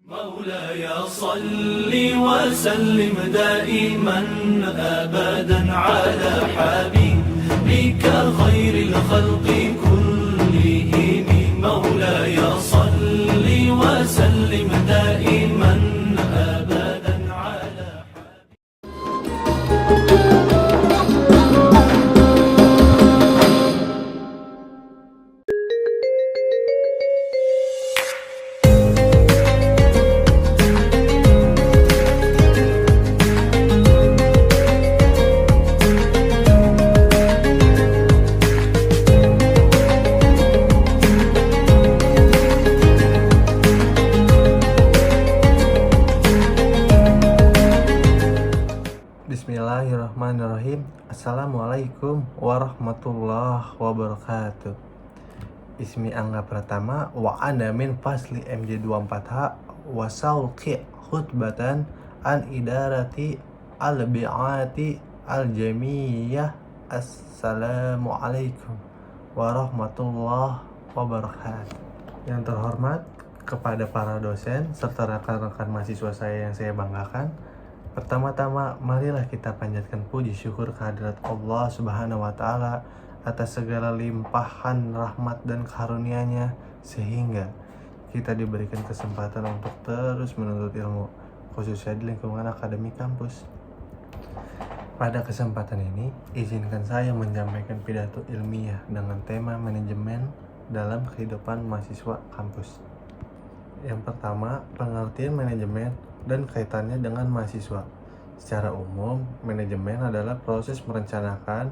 مولاي صل وسلم دائما أبدا على حبيبك خير الخلق كلهم. مولاي صل وسلم دائما أبدا على Bismillahirrahmanirrahim. Assalamualaikum warahmatullahi wabarakatuh. Ismi angga pertama wa ana min fasli MJ24H wa sauqi khutbatan an idarati al-bi'ati al-jamiyah. Assalamualaikum warahmatullahi wabarakatuh. Yang terhormat kepada para dosen serta rekan-rekan mahasiswa saya yang saya banggakan. Pertama-tama, marilah kita panjatkan puji syukur kehadirat Allah Subhanahu wa Ta'ala atas segala limpahan rahmat dan karunia-Nya, sehingga kita diberikan kesempatan untuk terus menuntut ilmu, khususnya di lingkungan akademik kampus. Pada kesempatan ini, izinkan saya menyampaikan pidato ilmiah dengan tema manajemen dalam kehidupan mahasiswa kampus. Yang pertama, pengertian manajemen dan kaitannya dengan mahasiswa. Secara umum, manajemen adalah proses merencanakan,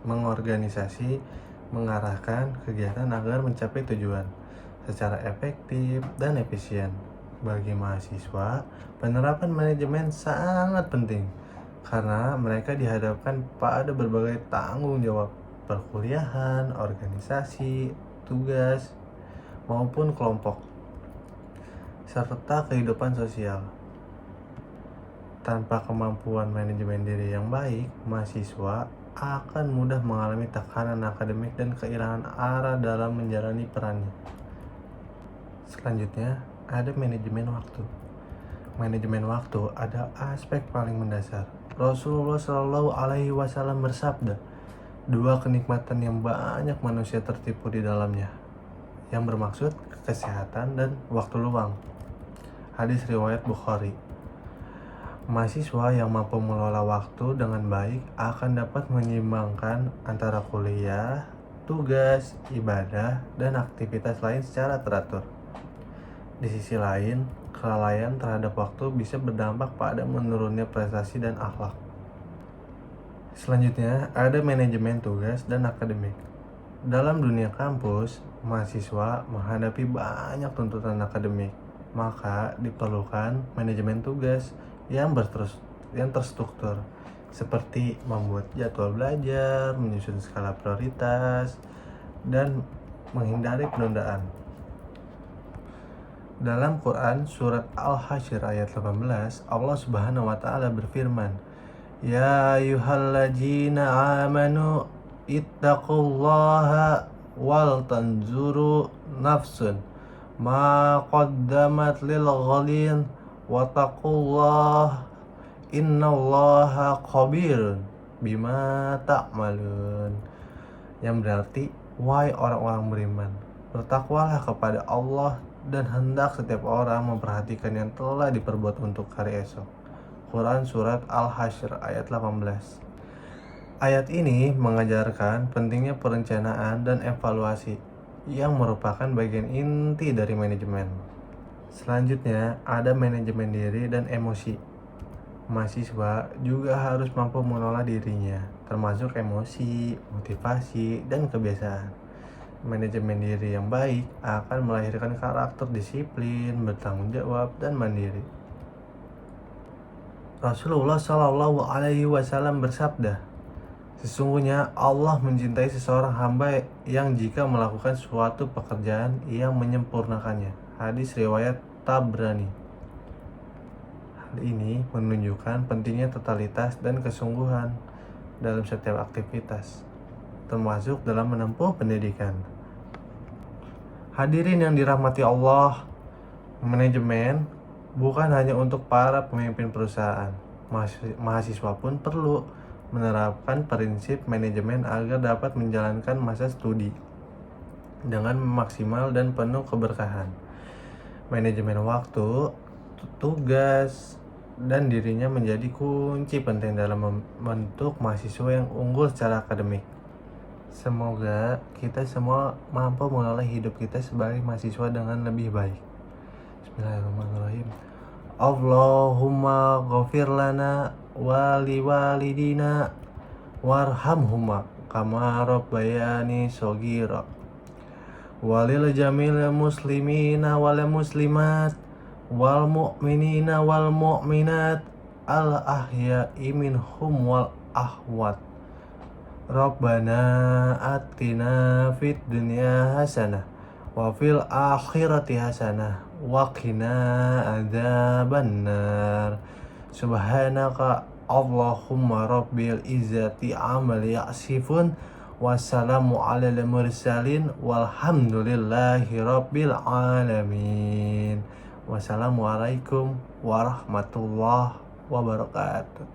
mengorganisasi, mengarahkan kegiatan agar mencapai tujuan secara efektif dan efisien. Bagi mahasiswa, penerapan manajemen sangat penting karena mereka dihadapkan pada berbagai tanggung jawab perkuliahan, organisasi, tugas, maupun kelompok, serta kehidupan sosial. Tanpa kemampuan manajemen diri yang baik, mahasiswa akan mudah mengalami tekanan akademik dan kehilangan arah dalam menjalani perannya. Selanjutnya, ada manajemen waktu. Manajemen waktu ada aspek paling mendasar. Rasulullah Shallallahu Alaihi Wasallam bersabda, dua kenikmatan yang banyak manusia tertipu di dalamnya, yang bermaksud kesehatan dan waktu luang. Hadis riwayat Bukhari. Mahasiswa yang mampu mengelola waktu dengan baik akan dapat menyeimbangkan antara kuliah, tugas, ibadah, dan aktivitas lain secara teratur. Di sisi lain, kelalaian terhadap waktu bisa berdampak pada menurunnya prestasi dan akhlak. Selanjutnya, ada manajemen tugas dan akademik. Dalam dunia kampus, mahasiswa menghadapi banyak tuntutan akademik, maka diperlukan manajemen tugas yang terstruktur, seperti membuat jadwal belajar, menyusun skala prioritas, dan menghindari penundaan. Dalam Quran surat Al-Hasyr ayat 18, Allah Subhanahu wa Ta'ala berfirman, Ya ayyuhalladzina amanu ittaqullaha wal tanzuru nafsun ma qaddamat lil ghadin wattaqullah innallaha khabirun bima ta'malun. Yang berarti, wahai orang-orang beriman, bertakwalah kepada Allah dan hendak setiap orang memperhatikan yang telah diperbuat untuk hari esok. Quran surat Al-Hasyr ayat 18. Ayat ini mengajarkan pentingnya perencanaan dan evaluasi yang merupakan bagian inti dari manajemen. Selanjutnya, ada manajemen diri dan emosi. Mahasiswa juga harus mampu mengelola dirinya, termasuk emosi, motivasi, dan kebiasaan. Manajemen diri yang baik akan melahirkan karakter disiplin, bertanggung jawab, dan mandiri. Rasulullah Shallallahu Alaihi Wasallam bersabda, sesungguhnya Allah mencintai seseorang hamba yang jika melakukan suatu pekerjaan yang menyempurnakannya. Hadis riwayat Tabrani. Hal ini menunjukkan pentingnya totalitas dan kesungguhan dalam setiap aktivitas, termasuk dalam menempuh pendidikan. Hadirin yang dirahmati Allah, Manajemen bukan hanya untuk para pemimpin perusahaan. Mahasiswa pun perlu menerapkan prinsip manajemen agar dapat menjalankan masa studi dengan maksimal dan penuh keberkahan. Manajemen waktu, tugas, dan dirinya menjadi kunci penting dalam membentuk mahasiswa yang unggul secara akademik. Semoga kita semua mampu mengelola hidup kita sebagai mahasiswa dengan lebih baik. Bismillahirrahmanirrahim. Allahumma ghafir lana wa liwalidina warhamhuma kama rabbayani shaghira. Walil jamil muslimina wal muslimat wal mu'minina wal mu'minat al ahya'i minhum wal ahwat. Rabbana atina fid dunya hasanah wa fil akhirati hasanah wa qina adzabannar. Subhanaka Allahumma rabbil izzati amma yasifun. Wassalamu alal mursalin walhamdulillahi rabbil alamin. Wassalamualaikum warahmatullahi wabarakatuh.